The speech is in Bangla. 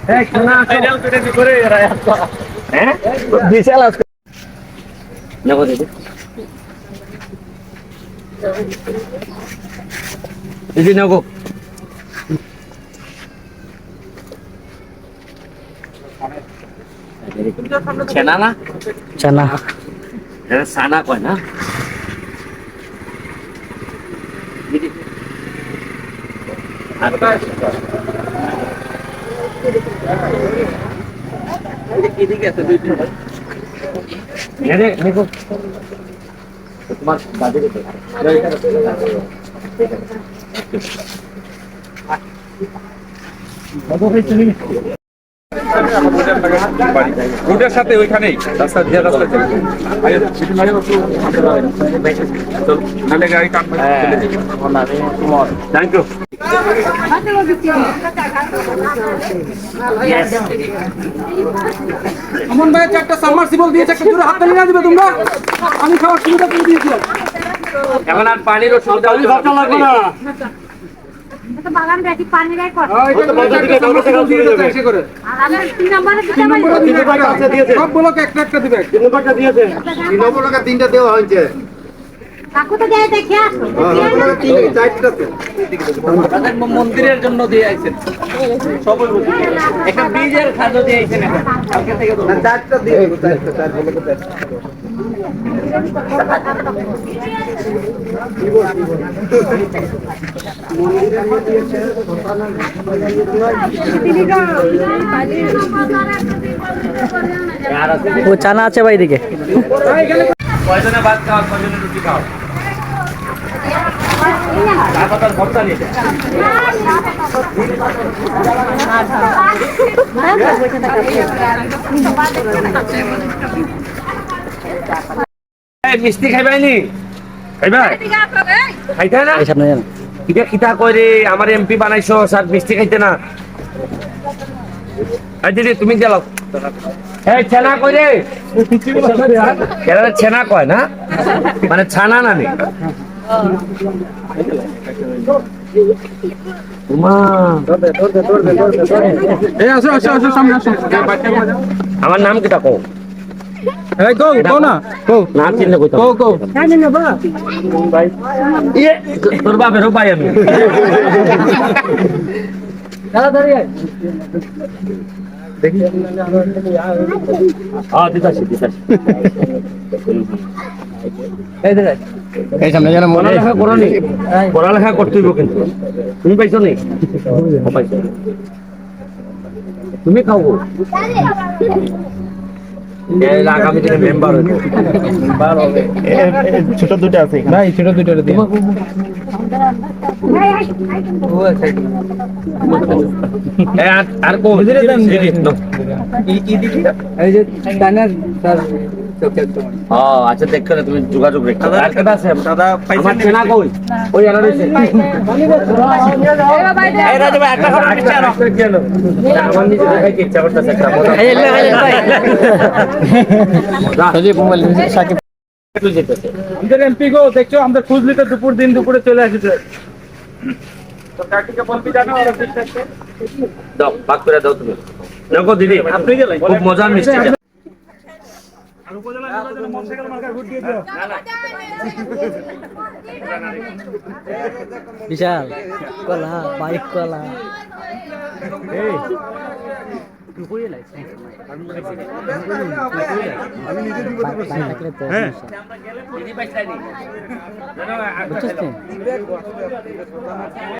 হ্যাঁ বিশাল আজকে নেবো দিদি দিদি নেবো ছানা না ছানা এটা সানা কয় না দিদি এদিকে আছে দুইটা দেখো তোমার দাদি রোডের সাথে ওইখানেই রাস্তা দিয়ে রাস্তা গাড়ি কাম থ্যাংক ইউ আমন ভাই একটা সাবমার্সিবল দিয়েছে একটা জোরে হাত নিয়ে দিবে তোমরা আমি খাওয়ার সুবিধা করে দিয়েছি এখন আর পানির অসুবিধা লাগবে না তো বাগান দেখি পানি রাই কর তিন নম্বরে সব ব্লক একটা একটা দিবে তিন নম্বর তিনটা দেওয়া হয়েছে কাকু তো যায় দেখে আসো মন্দিরের জন্য দিয়ে আইছেন সবই একটা ব্রিজের খাদ্য দিয়ে আইছেন এখন কালকে থেকে চারটা দিয়ে চার ও চানা আছে ভাই দিকে কয়জনে ভাত খাও কয়জনে রুটি খাও চা পাতার ভর্তা নিয়ে মিষ্টি খাইবাইনি খাইবা খাইতে না সামনে জানো কিটা কিটা কই রে আমার এমপি বানাইছো স্যার মিষ্টি খাইতে না এই দিদি তুমি গেল এই ছানা কই রে কেন ছানা কয় না মানে ছানা না নে আমার নাম কিটা কও না নাম চিনলে কইতো ইয়ে তোর বাপেরও পাই আমি পড়ালেখা করনি পড়ালেখা করতে হইব কিন্তু তুমি পাইছো নি পাইছো তুমি খাবো আগামী দিনে মেম্বার হবে ছোট দুটো আছে ভাই ছোট দুটো দিয়ে আর কো এই যে টানার স্যার ও আচ্ছা দেখো তুমি যোগাযোগ রেখো আর কেটা আছে দাদা পাইছেন না কই ওই এরা রইছে এই রাজু ভাই একটা করে পিছে আনো কেন আমার নিজে দেখাইতে ইচ্ছা করতেছে একটা মজা সজীব মোবাইল সাকিব আমাদের এমপি গো দেখছো আমাদের খুঁজলিতে দুপুরে চলে আসছে তো কাকিকে বলবি জানো আর দাও ভাগ করে দাও তুমি দেখো দিদি আপনি গেলেন খুব মজার মিষ্টি আর উপজেলা নির্বাচনে মোটরসাইকেল মার্কার ভোট দিয়ে দিও বিশাল কলা বাইক কলা এই তুই লাইছে আমি নিজে দিব হ্যাঁ দিদি পাইছানি বুঝছিস